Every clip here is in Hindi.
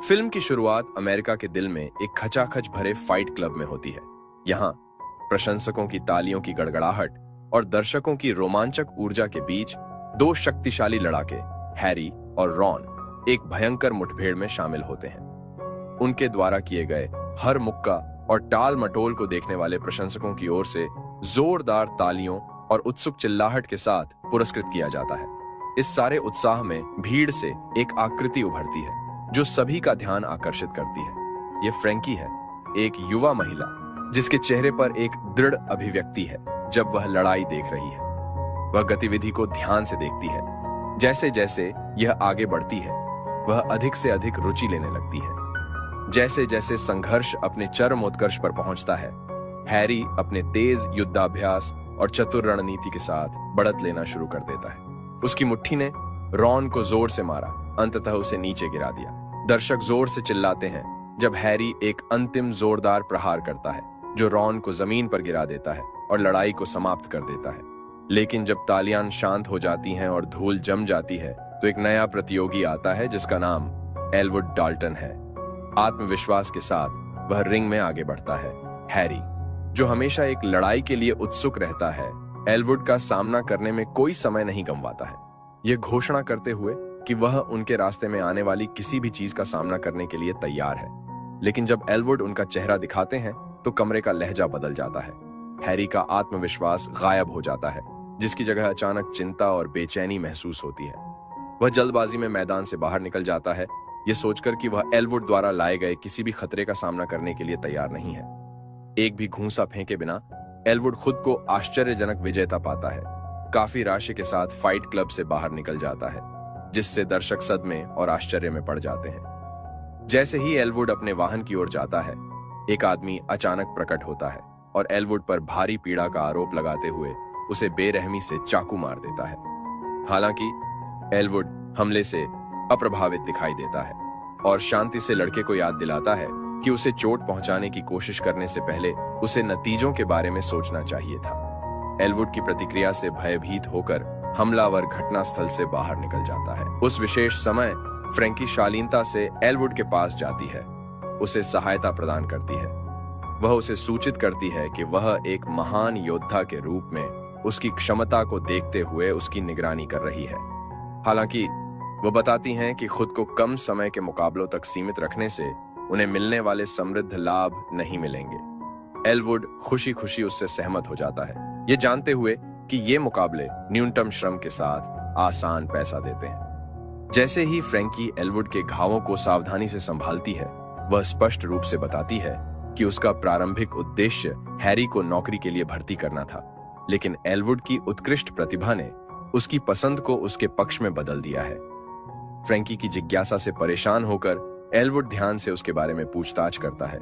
फिल्म की शुरुआत अमेरिका के दिल में एक खचाखच भरे फाइट क्लब में होती है। यहाँ प्रशंसकों की तालियों की गड़गड़ाहट और दर्शकों की रोमांचक ऊर्जा के बीच दो शक्तिशाली लड़ाके हैरी और रॉन एक भयंकर मुठभेड़ में शामिल होते हैं। उनके द्वारा किए गए हर मुक्का और टाल मटोल को देखने वाले प्रशंसकों की ओर से जोरदार तालियों और उत्सुक चिल्लाहट के साथ पुरस्कृत किया जाता है। इस सारे उत्साह में भीड़ से एक आकृति उभरती है जो सभी का ध्यान आकर्षित करती है। ये फ्रैंकी है, एक युवा महिला जिसके चेहरे पर एक दृढ़ अभिव्यक्ति है जब वह लड़ाई देख रही है। वह गतिविधि को ध्यान से देखती है। जैसे जैसे यह आगे बढ़ती है, वह अधिक से अधिक रुचि लेने लगती है। जैसे जैसे संघर्ष अपने चरमोत्कर्ष पर पहुंचता है, हैरी अपने तेज युद्धाभ्यास और चतुर रणनीति के साथ बढ़त लेना शुरू कर देता है। उसकी मुट्ठी ने रॉन को जोर से मारा, अंततः उसे नीचे गिरा दिया। दर्शक जोर से चिल्लाते हैं जब हैरी एक अंतिम जोरदार प्रहार करता है जो रॉन को जमीन पर गिरा देता है और लड़ाई को समाप्त कर देता है। लेकिन जब तालियां शांत हो जाती हैं और धूल जम जाती है तो एक नया प्रतियोगी आता है जिसका नाम एलवुड डाल्टन है। आत्मविश्वास के साथ वह रिंग में आगे बढ़ता है। हैरी, जो हमेशा एक लड़ाई के लिए उत्सुक रहता है, एलवुड का सामना करने में कोई समय नहीं गंवाता है, यह घोषणा करते हुए कि वह उनके रास्ते में आने वाली किसी भी चीज का सामना करने के लिए तैयार है। लेकिन जब एलवुड उनका चेहरा दिखाते हैं तो कमरे का लहजा बदल जाता है। हैरी का आत्मविश्वास गायब हो जाता है, जिसकी जगह अचानक चिंता और बेचैनी महसूस होती है। वह जल्दबाजी में मैदान से बाहर निकल जाता है, यह सोचकर कि वह एलवुड द्वारा लाए गए किसी भी खतरे का सामना करने के लिए तैयार नहीं है। एक भी घूंसा फेंके बिना एलवुड खुद को आश्चर्यजनक विजेता पाता है। काफी राशि के साथ फाइट क्लब से बाहर निकल जाता है, जिससे दर्शक सदमे और आश्चर्य में पड़ जाते हैं। जैसे ही एलवुड अपने वाहन की ओर जाता है, एक आदमी अचानक प्रकट होता है और एलवुड पर भारी पीड़ा का आरोप लगाते हुए उसे बेरहमी से चाकू मार देता है। हालांकि एलवुड हमले से अप्रभावित दिखाई देता है और शांति से लड़के को याद दिलाता है कि उसे चोट पहुंचाने की कोशिश करने से पहले उसे नतीजों के बारे में सोचना चाहिए था। एलवुड की प्रतिक्रिया से भयभीत होकर हमलावर घटनास्थल से बाहर निकल जाता है। उस विशेष समय फ्रैंकी शालीनता से एलवुड के पास जाती है, उसे सहायता प्रदान करती है। वह उसे सूचित करती है कि वह एक महान योद्धा के रूप में उसकी क्षमता को देखते हुए उसकी निगरानी कर रही है। हालांकि वो बताती हैं कि खुद को कम समय के मुकाबलों तक सीमित रखने से उन्हें मिलने वाले समृद्ध लाभ नहीं मिलेंगे। एलवुड खुशी खुशी उससे सहमत हो जाता है, ये जानते हुए कि ये मुकाबले न्यूनतम श्रम के साथ आसान पैसा देते हैं। जैसे ही फ्रैंकी एलवुड के घावों को सावधानी से संभालती है, वह स्पष्ट रूप से बताती है कि उसका प्रारंभिक उद्देश्य हैरी को नौकरी के लिए भर्ती करना था, लेकिन एलवुड की उत्कृष्ट प्रतिभा ने उसकी पसंद को उसके पक्ष में बदल दिया है। फ्रैंकी की जिज्ञासा से परेशान होकर एलवुड ध्यान से उसके बारे में पूछताछ करता है,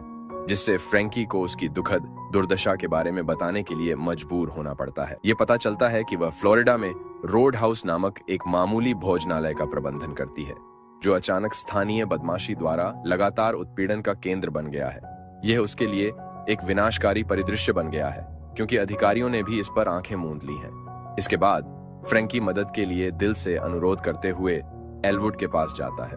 जिससे फ्रैंकी को उसकी दुखद दुर्दशा के बारे में बताने के लिए मजबूर होना पड़ता है। ये पता चलता है कि वह फ्लोरिडा में रोड हाउस नामक एक मामूली भोजनालय का प्रबंधन करती है, जो अचानक स्थानीय बदमाशी द्वारा लगातार उत्पीड़न का केंद्र बन गया है। यह उसके लिए एक विनाशकारी परिदृश्य बन गया है, क्योंकि अधिकारियों ने भी इस पर आंखें मूंद ली हैं। इसके बाद फ्रैंकी मदद के लिए दिल से अनुरोध करते हुए एलवुड के पास जाता है।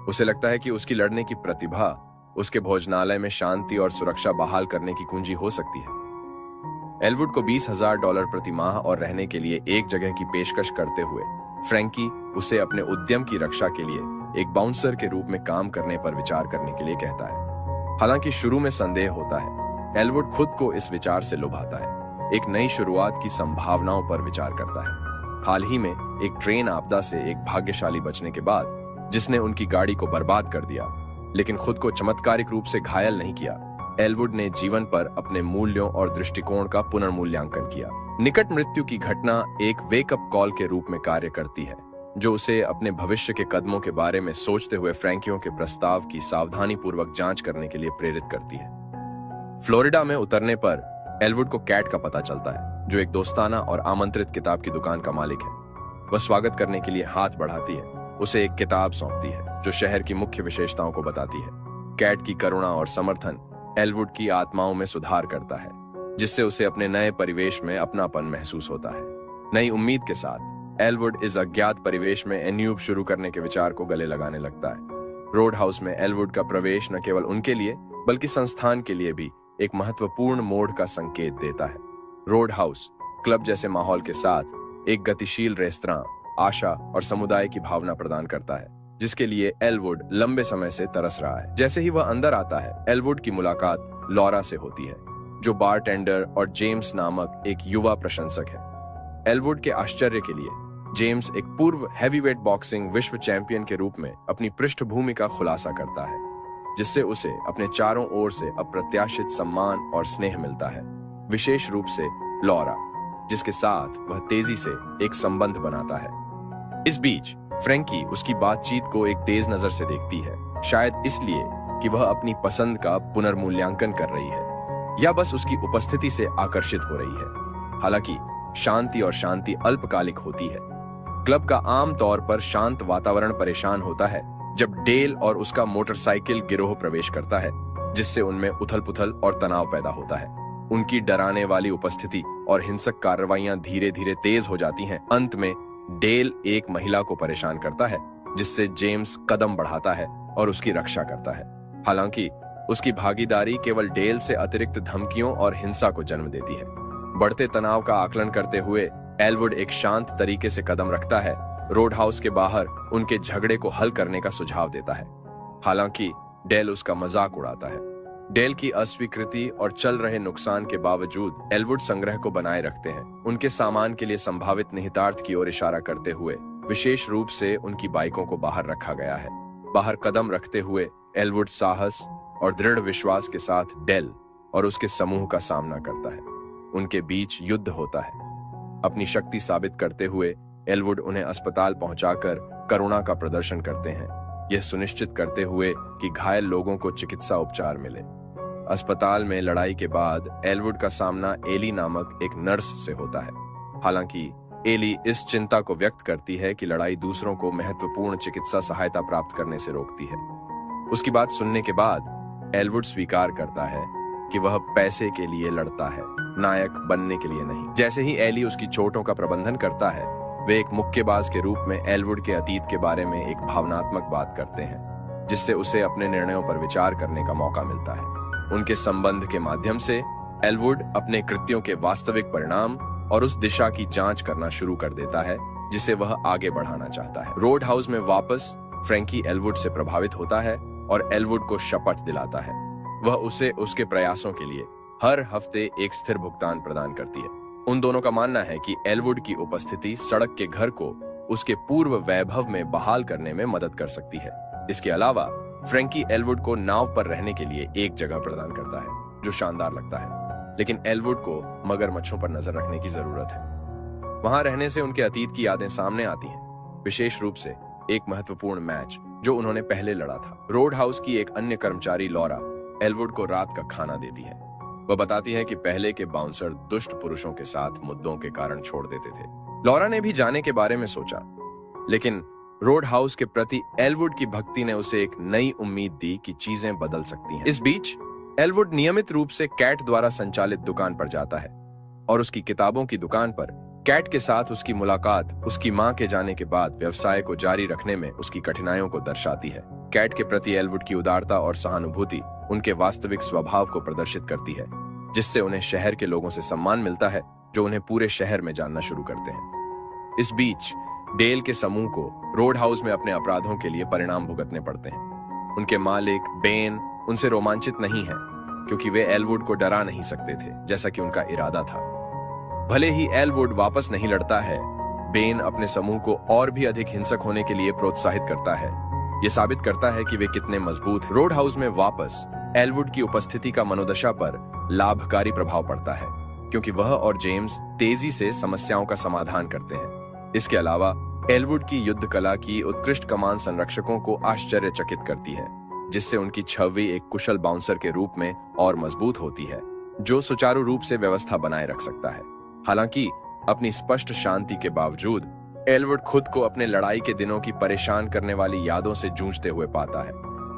उसे लगता है कि उसकी लड़ने की प्रतिभा उसके भोजनालय में शांति और सुरक्षा बहाल करने की कुंजी हो सकती है। एलवुड को $20,000 प्रति माह और रहने के लिए एक जगह की पेशकश करते हुए फ्रैंकी उसे अपने उद्यम की रक्षा के लिए एक बाउंसर के रूप में काम करने पर विचार करने के लिए कहता है। हालांकि शुरू में संदेह होता है, एलवुड खुद को इस विचार से लुभाता है, एक नई शुरुआत की संभावनाओं पर विचार करता है। हाल ही में एक ट्रेन आपदा से एक भाग्यशाली बचने के बाद, जिसने उनकी गाड़ी को बर्बाद कर दिया लेकिन खुद को चमत्कारिक रूप से घायल नहीं किया, एलवुड ने जीवन पर अपने मूल्यों और दृष्टिकोण का पुनर्मूल्यांकन किया। निकट मृत्यु की घटना एक वेकअप कॉल के रूप में कार्य करती है, जो उसे अपने भविष्य के कदमों के बारे में सोचते हुए फ्रैंकियों के प्रस्ताव की सावधानीपूर्वक जांच करने के लिए प्रेरित करती है। फ्लोरिडा में उतरने पर एलवुड को कैट का पता चलता है, जो एक दोस्ताना और आमंत्रित किताब की दुकान का मालिक है। वह स्वागत करने के लिए हाथ बढ़ाती है, उसे एक किताब सौंपती है जो शहर की मुख्य विशेषताओं को बताती है। कैट की करुणा और समर्थन एलवुड की आत्माओं में सुधार करता है, जिससे उसे अपने नए परिवेश में अपनापन महसूस होता है। नई उम्मीद के साथ एलवुड इस अज्ञात परिवेश में एन्यूब शुरू करने के विचार को गले लगाने लगता है। रोड हाउस में एलवुड का प्रवेश न केवल उनके लिए बल्कि संस्थान के लिए भी एक महत्वपूर्ण मोड़ का संकेत देता है। रोड हाउस क्लब जैसे माहौल के साथ एक गतिशील रेस्तरां आशा और समुदाय की भावना प्रदान करता है, जिसके लिए एलवुड लंबे समय से तरस रहा है। जैसे ही वह अंदर आता है, एलवुड की मुलाकात लॉरा से होती है, जो बारटेंडर और जेम्स नामक एक युवा प्रशंसक है। एलवुड के आश्चर्य के लिए जेम्स एक पूर्व हैवीवेट बॉक्सिंग विश्व चैंपियन के रूप में अपनी पृष्ठभूमि का खुलासा करता है, जिससे उसे अपने चारों ओर से अप्रत्याशित सम्मान और स्नेह मिलता है, विशेष रूप से लॉरा, जिसके साथ वह तेजी से एक संबंध बनाता है। इस बीच फ्रैंकी उसकी बातचीत को एक तेज नजर से देखती है, शायद इसलिए कि वह अपनी पसंद का पुनर्मूल्यांकन कर रही है या बस उसकी उपस्थिति से आकर्षित हो रही है। हालांकि शांति और शांति अल्पकालिक होती है। क्लब का आम तौर पर शांत वातावरण परेशान होता है जब डेल और उसका मोटरसाइकिल गिरोह प्रवेश करता है, जिससे उनमें उथल-पुथल और तनाव पैदा होता है। उनकी डराने वाली उपस्थिति और हिंसक कार्रवाइयां धीरे-धीरे तेज हो जाती हैं। अंत में डेल एक महिला को परेशान करता है, जिससे जेम्स कदम बढ़ाता है और उसकी रक्षा करता है। हालांकि उसकी भागीदारी केवल डेल से अतिरिक्त धमकियों और हिंसा को जन्म देती है। बढ़ते तनाव का आकलन करते हुए एलवुड एक शांत तरीके से कदम रखता है, रोड हाउस के बाहर उनके झगड़े को हल करने का सुझाव देता है। हालांकि डेल उसका मजाक उड़ाता है। डेल की अस्वीकृति और चल रहे नुकसान के बावजूद एलवुड संग्रह को बनाए रखते हैं, उनके सामान के लिए संभावित निहितार्थ की ओर इशारा करते हुए। विशेष रूप से उनकी बाइकों को बाहर रखा गया है। बाहर कदम रखते हुए एलवुड साहस और दृढ़ विश्वास के साथ डेल और उसके समूह का सामना करता है। उनके बीच युद्ध होता है। अपनी शक्ति साबित करते हुए एलवुड उन्हें अस्पताल पहुंचाकर करुणा का प्रदर्शन करते हैं, यह सुनिश्चित करते हुए कि घायल लोगों को चिकित्सा उपचार मिले। अस्पताल में लड़ाई के बाद एलवुड का सामना एली नामक एक नर्स से होता है। हालांकि एली इस चिंता को व्यक्त करती है कि लड़ाई दूसरों को महत्वपूर्ण चिकित्सा सहायता प्राप्त करने से रोकती है। उसकी बात सुनने के बाद एलवुड स्वीकार करता है कि वह पैसे के लिए लड़ता है, नायक बनने के लिए नहीं। जैसे ही एली उसकी चोटों का प्रबंधन करता है, वे एक मुक्केबाज के रूप में एलवुड के अतीत के बारे में एक भावनात्मक बात करते हैं, जिससे उसे अपने निर्णयों पर विचार करने का मौका मिलता है। उनके संबंध के माध्यम से एलवुड अपने कृत्यों के वास्तविक परिणाम और उस दिशा की जांच करना शुरू कर देता है जिसे वह आगे बढ़ाना चाहता है। रोड हाउस में वापस फ्रैंकी एलवुड से प्रभावित होता है और एलवुड को शपथ दिलाता है। वह उसे उसके प्रयासों के लिए हर हफ्ते एक स्थिर भुगतान प्रदान करती है। उन दोनों का मानना है कि एलवुड की उपस्थिति सड़क के घर को उसके पूर्व वैभव में बहाल करने में मदद कर सकती है। इसके अलावा फ्रैंकी एलवुड को नाव पर रहने के लिए एक जगह प्रदान करता है, जो शानदार लगता है, लेकिन एलवुड को मगरमच्छों पर नजर रखने की जरूरत है। वहां रहने से उनके अतीत की यादें सामने आती हैं, विशेष रूप से एक महत्वपूर्ण मैच जो उन्होंने पहले लड़ा था। रोड हाउस की एक अन्य कर्मचारी लॉरा एलवुड को रात का खाना देती है। वह बताती है कि पहले के बाउंसर दुष्ट पुरुषों के साथ मुद्दों के कारण छोड़ देते थे। लॉरा ने भी जाने के बारे में सोचा, लेकिन रोड हाउस के प्रति एलवुड की भक्ति ने उसे एक नई उम्मीद दी कि चीजें बदल सकती हैं। इस बीच एलवुड नियमित रूप से कैट द्वारा संचालित दुकान पर जाता है और उसकी किताबों की दुकान पर कैट के साथ उसकी मुलाकात उसकी मां के जाने के बाद व्यवसाय को जारी रखने में उसकी कठिनाइयों को दर्शाती है। कैट के प्रति एलवुड की उदारता और सहानुभूति उनके वास्तविक स्वभाव को प्रदर्शित करती है, जिससे उन्हें शहर के लोगों से सम्मान मिलता है, जो उन्हें पूरे शहर में जानना शुरू करते हैं। इस बीच डेल के समूह को रोड हाउस में अपने अपराधों के लिए परिणाम भुगतने पड़ते हैं। उनके मालिक बेन उनसे रोमांचित नहीं है, क्योंकि वे एलवुड को डरा नहीं सकते थे, जैसा कि उनका इरादा था। भले ही एलवुड वापस नहीं लड़ता है, बेन अपने समूह को और भी अधिक हिंसक होने के लिए प्रोत्साहित करता है। यह साबित करता है कि वे कितने मजबूत हैं। रोड हाउस में वापस एलवुड की उपस्थिति का मनोदशा पर लाभकारी प्रभाव पड़ता है, क्योंकि वह और जेम्स तेजी से समस्याओं का समाधान करते हैं। इसके अलावा एलवुड की युद्ध कला की उत्कृष्ट कमान संरक्षकों को आश्चर्यचकित करती है, जिससे उनकी छवि एक कुशल बाउंसर के रूप में और मजबूत होती है, जो सुचारू रूप से व्यवस्था बनाए रख सकता है। हालांकि अपनी स्पष्ट शांति के बावजूद एलवुड खुद को अपने लड़ाई के दिनों की परेशान करने वाली यादों से जूझते हुए पाता है।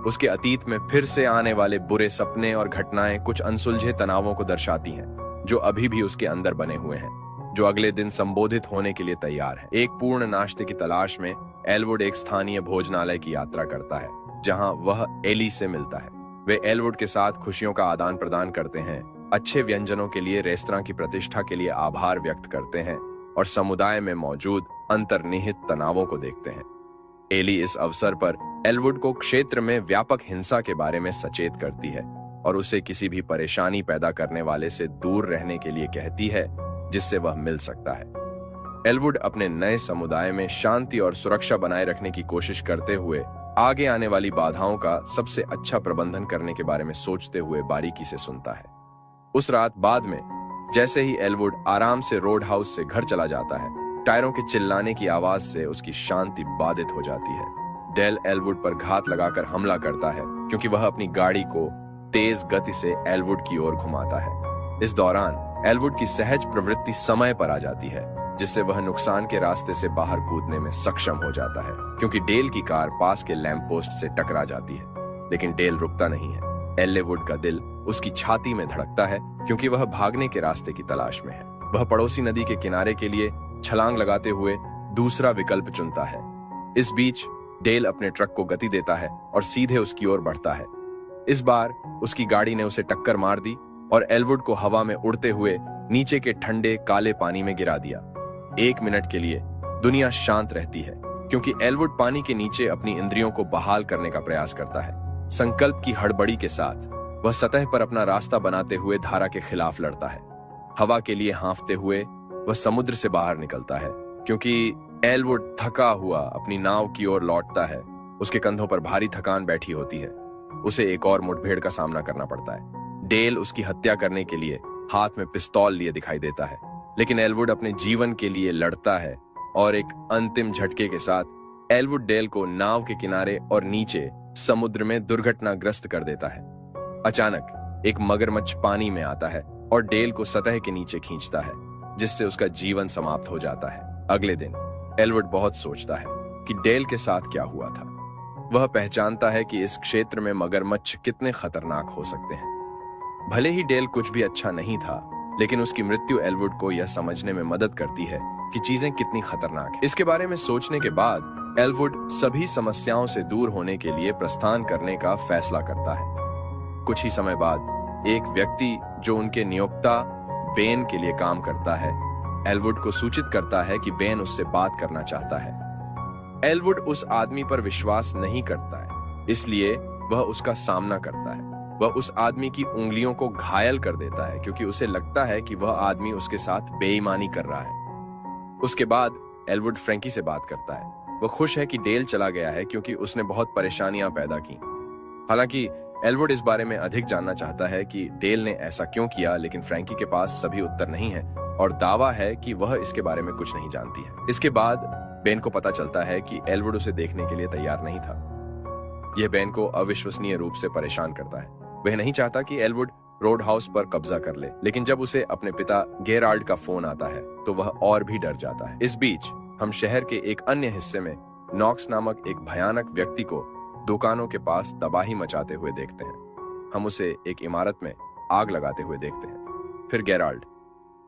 उसके अतीत में फिर से आने वाले बुरे सपने और घटनाएं कुछ अनसुलझे तनावों को दर्शाती हैं, जो अभी भी उसके अंदर बने हुए हैं, जो अगले दिन संबोधित होने के लिए तैयार है। एक पूर्ण नाश्ते की तलाश में एलवुड एक स्थानीय भोजनालय की यात्रा करता है, जहां वह एली से मिलता है। वे एलवुड के साथ खुशियों का आदान प्रदान करते हैं, अच्छे व्यंजनों के लिए रेस्तरां की प्रतिष्ठा के लिए आभार व्यक्त करते हैं और समुदाय में मौजूद अंतर्निहित तनावों को देखते हैं। एली इस अवसर पर एलवुड को क्षेत्र में व्यापक हिंसा के बारे में सचेत करती है और उसे किसी भी परेशानी पैदा करने वाले से दूर रहने के लिए कहती है जिससे वह मिल सकता है। एलवुड अपने नए समुदाय में शांति और सुरक्षा बनाए रखने की कोशिश करते हुए आगे आने वाली बाधाओं का सबसे अच्छा प्रबंधन करने के बारे में सोचते हुए बारीकी से सुनता है। उस रात बाद में जैसे ही एलवुड आराम से रोड हाउस से घर चला जाता है, टायरों के चिल्लाने की आवाज से उसकी शांति बाधित हो जाती है। डेल एलवुड पर घात लगाकर हमला करता है क्योंकि वह अपनी गाड़ी को तेज गति से एलवुड की ओर घुमाता है। इस दौरान एलवुड की सहज प्रवृत्ति समय पर आ जाती है, जिससे वह नुकसान के रास्ते से बाहर कूदने में सक्षम हो जाता है क्योंकि डेल की कार पास के लैंप पोस्ट से टकरा जाती है। लेकिन डेल रुकता नहीं है। एलवुड का दिल उसकी छाती में धड़कता है क्योंकि वह भागने के रास्ते की तलाश में है। वह पड़ोसी नदी के किनारे के लिए छलांग लगाते हुए दूसरा विकल्प चुनता है। इस बीच डेल अपने ट्रक को गति देता है और सीधे उसकी ओर बढ़ता है। इस बार उसकी गाड़ी ने उसे टक्कर मार दी और एलवुड को हवा में उड़ते हुए नीचे के ठंडे काले पानी में गिरा दिया। 1 मिनट के लिए दुनिया शांत रहती है क्योंकि एलवुड पानी के नीचे अपनी इंद्रियों को बहाल करने का प्रयास करता है। संकल्प की हड़बड़ी के साथ वह सतह पर अपना रास्ता बनाते हुए धारा के खिलाफ लड़ता है। हवा के लिए हाँफते हुए वह समुद्र से बाहर निकलता है क्योंकि एलवुड थका हुआ अपनी नाव की ओर लौटता है। उसके कंधों पर भारी थकान बैठी होती है। उसे एक और मुठभेड़ का सामना करना पड़ता है। डेल उसकी हत्या करने के लिए हाथ में पिस्तौल लिए दिखाई देता है, लेकिन एलवुड अपने जीवन के लिए लड़ता है और एक अंतिम झटके के साथ एलवुड डेल को नाव के किनारे और नीचे समुद्र में दुर्घटनाग्रस्त कर देता है। अचानक एक मगरमच्छ पानी में आता है और डेल को सतह के नीचे खींचता है, जिससे उसका जीवन समाप्त हो जाता है। अगले दिन एलवुड बहुत सोचता है कि डेल के साथ क्या हुआ था। वह पहचानता है कि इस क्षेत्र में मगरमच्छ कितने खतरनाक हो सकते हैं। भले ही डेल कुछ भी अच्छा नहीं था, लेकिन उसकी मृत्यु एलवुड को यह समझने में मदद करती है कि चीजें कितनी खतरनाक हैं। इसके बारे में सोचने के बाद एलवुड सभी समस्याओं से दूर होने के लिए प्रस्थान करने का फैसला करता है। कुछ ही समय बाद एक व्यक्ति जो उनके नियोक्ता बेन के लिए काम करता है, एलवुड को सूचित करता है कि बेन उससे बात करना चाहता है। एलवुड उस आदमी पर विश्वास नहीं करता है, इसलिए वह उसका सामना करता है। वह उस आदमी की उंगलियों को घायल कर देता है क्योंकि उसे लगता है कि वह आदमी उसके साथ बेईमानी कर रहा है। उसके बाद एलवुड फ्रैंकी से बात करता है। वह खुश है कि डेल चला गया है क्योंकि उसने बहुत परेशानियां पैदा की। हालांकि एलवुड इस बारे में अधिक जानना चाहता है कि डेल ने ऐसा क्यों किया, लेकिन फ्रैंकी के पास सभी उत्तर नहीं है और दावा है कि वह इसके बारे में कुछ नहीं जानती है। इसके बाद बेन को पता चलता है कि एलवुड उसे देखने के लिए तैयार नहीं था। यह बेन को अविश्वसनीय रूप से परेशान करता है। वह नहीं चाहता कि एलवुड रोड हाउस पर कब्जा कर ले, लेकिन जब उसे अपने पिता गेराल्ड का फोन आता है तो वह और भी डर जाता है। इस बीच हम शहर के एक अन्य हिस्से में नॉक्स नामक एक भयानक व्यक्ति को दुकानों के पास तबाही मचाते हुए देखते हैं। हम उसे एक इमारत में आग लगाते हुए देखते हैं। फिर गेराल्ड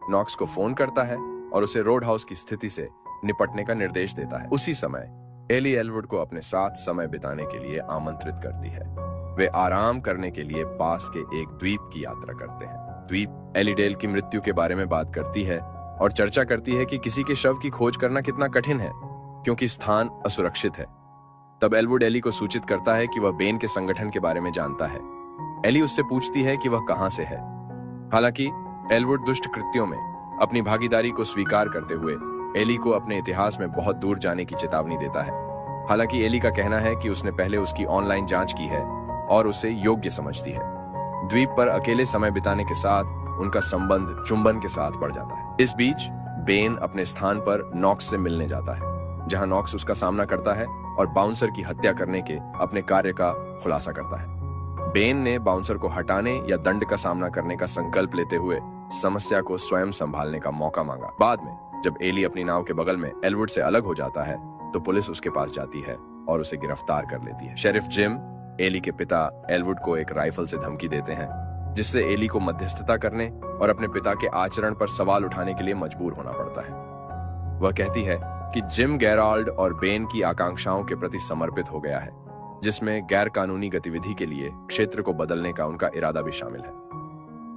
नॉक्स को फोन करता है और उसे रोड हाउस की स्थिति से निपटने का निर्देश देता है। उसी समय एली एलवुड को अपने साथ समय बिताने के लिए आमंत्रित करती है। वे आराम करने के लिए पास के एक द्वीप की यात्रा करते हैं। द्वीप एली डेल की मृत्यु के बारे में बात करती है और चर्चा करती है कि किसी के शव की खोज करना कितना कठिन है क्योंकि स्थान असुरक्षित है। तब एलवुड एली को सूचित करता है कि वह बेन के संगठन के बारे में जानता है। एली उससे पूछती है कि वह कहां से है। हालांकि एलवुड दुष्ट कृत्यों में अपनी भागीदारी को स्वीकार करते हुए एली को अपने इतिहास में बहुत दूर जाने की चेतावनी देता है। हालांकि एली का कहना है कि उसने पहले उसकी ऑनलाइन जांच की है और उसे योग्य समझती है। द्वीप पर अकेले समय बिताने के साथ उनका संबंध चुंबन के साथ बढ़ जाता है। इस बीच बेन अपने स्थान पर नॉक्स से मिलने जाता है, जहां नॉक्स उसका सामना करता है और बाउंसर की हत्या करने के अपने कार्य का खुलासा करता है। बेन ने बाउंसर को हटाने या दंड का सामना करने का संकल्प लेते हुए समस्या को स्वयं संभालने का मौका मांगा। बाद में जब एली अपनी नाव के बगल में एलवुड से अलग हो जाता है तो पुलिस उसके पास जाती है और उसे गिरफ्तार कर लेती है। शेरिफ जिम एली के पिता एलवुड को एक राइफल से धमकी देते हैं, जिससे एली को मध्यस्थता करने और अपने पिता के आचरण पर सवाल उठाने के लिए मजबूर होना पड़ता है। वह कहती है कि जिम गेराल्ड और बेन की आकांक्षाओं के प्रति समर्पित हो गया है, जिसमें गैर कानूनी गतिविधि के लिए क्षेत्र को बदलने का उनका इरादा भी शामिल है।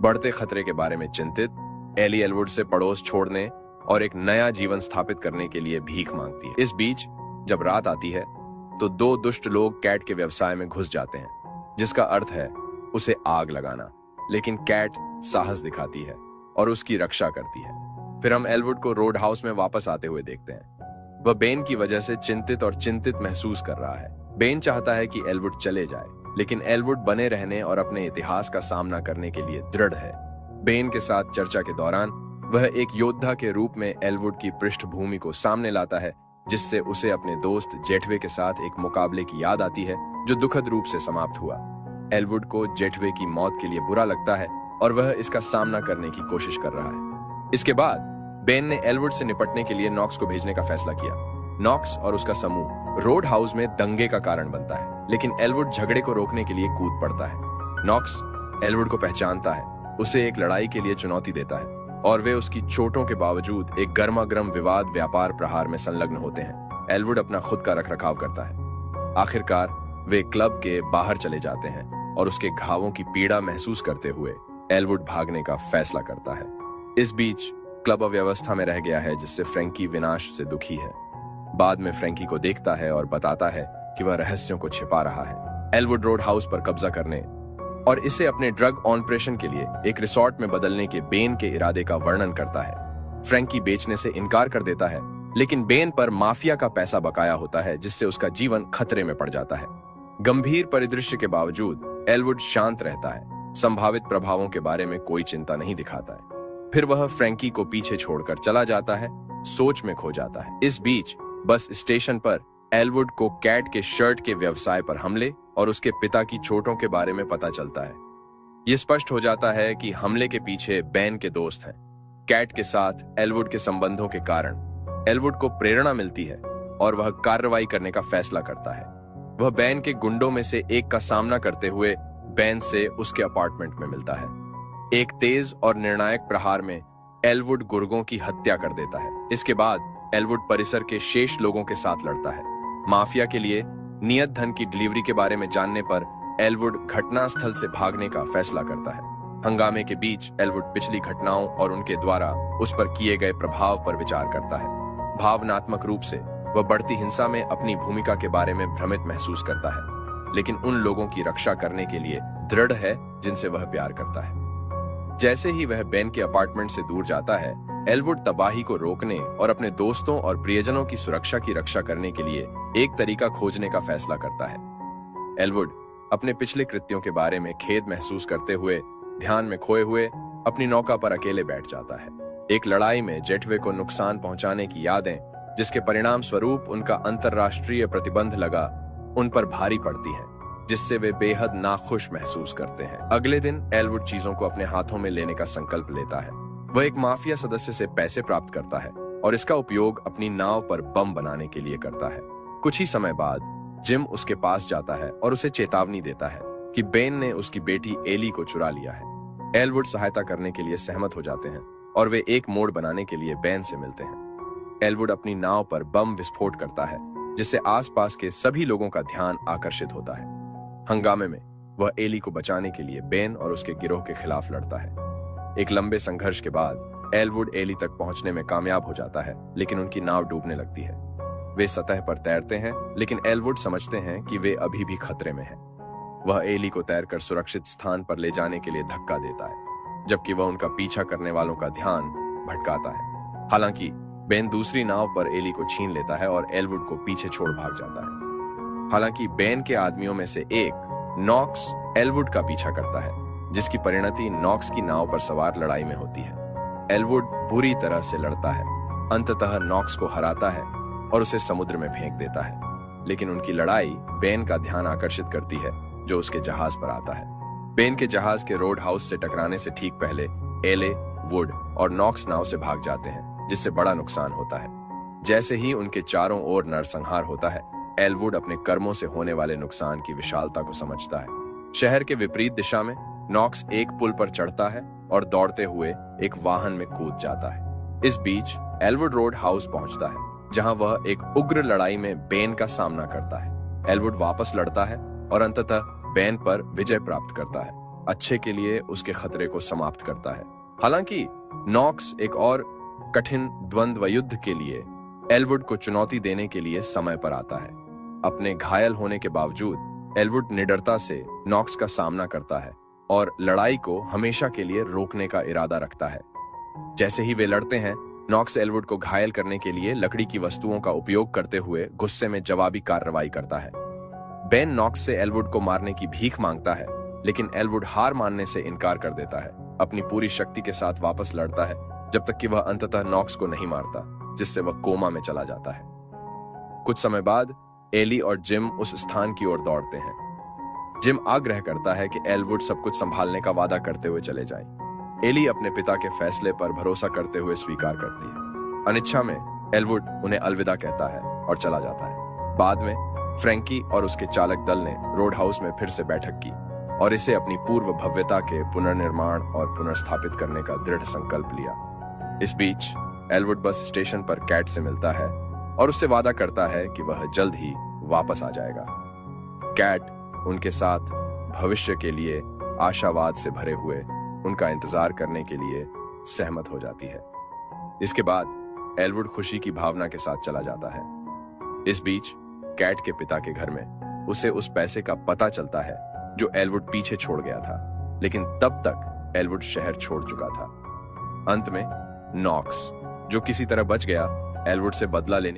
बढ़ते खतरे के बारे में चिंतित एली एलवुड से पड़ोस छोड़ने और एक नया जीवन स्थापित करने के लिए भीख मांगती है। इस बीच जब रात आती है तो दो दुष्ट लोग कैट के व्यवसाय में घुस जाते हैं, जिसका अर्थ है उसे आग लगाना। लेकिन कैट साहस दिखाती है और उसकी रक्षा करती है। फिर हम एलवुड को रोड हाउस में वापस आते हुए देखते हैं। वह बेन की वजह से चिंतित महसूस कर रहा है। बेन चाहता है कि एलवुड चले जाए, लेकिन एलवुड बने रहने और अपने इतिहास का सामना करने के लिए दृढ़ है। बेन के साथ चर्चा के दौरान वह एक योद्धा के रूप में एलवुड की पृष्ठभूमि को सामने लाता है, जिससे उसे अपने दोस्त जेठवे के साथ एक मुकाबले की याद आती है जो दुखद रूप से समाप्त हुआ। एलवुड को जेठवे की मौत के लिए बुरा लगता है और वह इसका सामना करने की कोशिश कर रहा है। इसके बाद बेन ने एलवुड से निपटने के लिए नॉक्स को भेजने का फैसला किया। नॉक्स और उसका समूह रोड हाउस में दंगे का कारण बनता है, लेकिन एलवुड झगड़े को रोकने के लिए कूद पड़ता है। नॉक्स एलवुड को पहचानता है, उसे एक लड़ाई के लिए चुनौती देता है और वे उसकी चोटों के बावजूद एक गर्मागर्म विवाद व्यापार प्रहार में संलग्न होते हैं। एलवुड अपना खुद का रखरखाव करता है। आखिरकार वे क्लब के बाहर चले जाते हैं और उसके घावों की पीड़ा महसूस करते हुए एलवुड भागने का फैसला करता है। इस बीच क्लब अव्यवस्था में रह गया है, जिससे फ्रैंकी विनाश से दुखी है। बाद में फ्रैंकी को देखता है और बताता है कि वह रहस्यों को छिपा रहा है। एलवुड रोड हाउस पर कब्जा करने और इसे अपने ड्रग ऑपरेशन के लिए एक रिसोर्ट में बदलने के बेन के इरादे का वर्णन करता है। फ्रैंकी बेचने से इनकार कर देता है, लेकिन बेन पर माफिया का पैसा बकाया होता है, जिससे उसका जीवन खतरे में पड़ जाता है। गंभीर परिदृश्य के बावजूद एलवुड शांत रहता है, संभावित प्रभावों के बारे में कोई चिंता नहीं दिखाता है। फिर वह फ्रैंकी को पीछे छोड़कर चला जाता है, सोच में खो जाता है। इस बीच बस स्टेशन पर एलवुड को कैट के शर्ट के व्यवसाय पर हमले और उसके पिता की चोटों के बारे में पता चलता है। यह स्पष्ट हो जाता है कि हमले के पीछे बेन के दोस्त हैं। कैट के साथ एलवुड के संबंधों के कारण एलवुड को प्रेरणा मिलती है और वह कार्रवाई करने का फैसला करता है। वह बेन के गुंडों में से एक का सामना करते हुए बेन से उसके अपार्टमेंट में मिलता है। एक तेज और निर्णायक प्रहार में एलवुड गुर्गों की हत्या कर देता है। इसके बाद एलवुड परिसर के शेष लोगों के साथ लड़ता है। माफिया के लिए नियत धन की डिलीवरी के बारे में जानने पर एलवुड घटनास्थल से भागने का फैसला करता है। हंगामे के बीच एलवुड पिछली घटनाओं और उनके द्वारा उस पर किए गए प्रभाव पर विचार करता है। भावनात्मक रूप से वह बढ़ती हिंसा में अपनी भूमिका के बारे में भ्रमित महसूस करता है, लेकिन उन लोगों की रक्षा करने के लिए दृढ़ है जिनसे वह प्यार करता है। जैसे ही वह बेन के अपार्टमेंट से दूर जाता है, एलवुड तबाही को रोकने और अपने दोस्तों और प्रियजनों की सुरक्षा की रक्षा करने के लिए एक तरीका खोजने का फैसला करता है। एलवुड अपने पिछले कृत्यों के बारे में खेद महसूस करते हुए ध्यान में खोए हुए अपनी नौका पर अकेले बैठ जाता है। एक लड़ाई में जेठवे को नुकसान पहुंचाने की यादें, जिसके परिणाम स्वरूप उनका अंतरराष्ट्रीय प्रतिबंध लगा, उन पर भारी पड़ती हैं, जिससे वे बेहद नाखुश महसूस करते हैं। अगले दिन एलवुड चीजों को अपने हाथों में लेने का संकल्प लेता है। वह एक माफिया सदस्य से पैसे प्राप्त करता है और इसका उपयोग अपनी नाव पर बम बनाने के लिए करता है। कुछ ही समय बाद जिम उसके पास जाता है और उसे चेतावनी देता है कि बेन ने उसकी बेटी एली को चुरा लिया है। एलवुड सहायता करने के लिए सहमत हो जाते हैं और वे एक मोड़ बनाने के लिए बेन से मिलते हैं। एलवुड अपनी नाव पर बम विस्फोट करता है, जिससे आसपास के सभी लोगों का ध्यान आकर्षित होता है। हंगामे में वह एली को बचाने के लिए बेन और उसके गिरोह के खिलाफ लड़ता है। एक लंबे संघर्ष के बाद एलवुड एली तक पहुंचने में कामयाब हो जाता है, लेकिन उनकी नाव डूबने लगती है। वे सतह पर तैरते हैं, लेकिन एलवुड समझते हैं कि वे अभी भी खतरे में हैं। वह एली को तैरकर सुरक्षित स्थान पर ले जाने के लिए धक्का देता है, जबकि वह उनका पीछा करने वालों का ध्यान भटकाता है। हालांकि बेन दूसरी नाव पर एली को छीन लेता है और एलवुड को पीछे छोड़ भाग जाता है। हालांकि बेन के आदमियों में से एक नॉक्स एलवुड का पीछा करता है, जिसकी परिणति नॉक्स की नाव पर सवार लड़ाई में होती है। एलवुड बुरी तरह से लड़ता है, अंततः नॉक्स को हराता है और उसे समुद्र में फेंक देता है। लेकिन उनकी लड़ाई बेन का ध्यान आकर्षित करती है, जो उसके जहाज पर आता है। बेन के जहाज के रोड हाउस से टकराने से ठीक पहले एले, वुड और नॉक्स नाव से भाग जाते हैं, जिससे बड़ा नुकसान होता है। जैसे ही उनके चारों ओर नरसंहार होता है, एलवुड अपने कर्मों से होने वाले नुकसान की विशालता को समझता है। शहर के विपरीत दिशा में नॉक्स एक पुल पर चढ़ता है और दौड़ते हुए एक वाहन में कूद जाता है। इस बीच एलवुड रोड हाउस पहुंचता है, जहां वह एक उग्र लड़ाई में बेन का सामना करता है। एलवुड वापस लड़ता है और अंततः बेन पर विजय प्राप्त करता है, अच्छे के लिए उसके खतरे को समाप्त करता है। हालांकि नॉक्स एक और कठिन द्वंद्व युद्ध के लिए एलवुड को चुनौती देने के लिए समय पर आता है। अपने घायल होने के बावजूद एलवुड निडरता से नॉक्स का सामना करता है और लड़ाई को हमेशा के लिए रोकने का इरादा रखता है। जैसे ही वे लड़ते हैं, नॉक्स एलवुड को घायल करने के लिए लकड़ी की वस्तुओं का उपयोग करते हुए गुस्से में जवाबी कार्रवाई करता है। बेन नॉक्स से एलवुड को मारने की भीख मांगता है, लेकिन एलवुड हार मानने से इनकार कर देता है। अपनी पूरी शक्ति के साथ वापस लड़ता है जब तक कि वह अंततः नॉक्स को नहीं मारता, जिससे वह कोमा में चला जाता है। कुछ समय बाद एली और जिम उस स्थान की ओर दौड़ते हैं। जिम आग्रह करता है कि एलवुड सब कुछ संभालने का वादा करते हुए चले जाएं। एली अपने पिता के फैसले पर भरोसा करते हुए स्वीकार करती है। अनिच्छा में एलवुड उन्हें अलविदा कहता है और चला जाता है। बाद में फ्रैंकी और उसके चालक दल ने रोड हाउस में फिर से बैठक की और इसे अपनी पूर्व भव्यता के पुनर्निर्माण और पुनर्स्थापित करने का दृढ़ संकल्प लिया। इस बीच एलवुड बस स्टेशन पर कैट से मिलता है और उससे वादा करता है कि वह जल्द ही वापस आ जाएगा। कैट उनके साथ भविष्य के लिए आशावाद से भरे हुए उनका इंतजार करने के लिए सहमत हो जाती है। इसके बाद एलवुड खुशी की भावना के साथ चला जाता है। इस बीच कैट के पिता के घर में उसे उस पैसे का पता चलता है जो एलवुड पीछे छोड़ गया था, लेकिन तब तक एलवुड शहर छोड़ चुका था। अंत में नॉक्स, जो किसी तरह बच गया, एलवुड से बदला लेने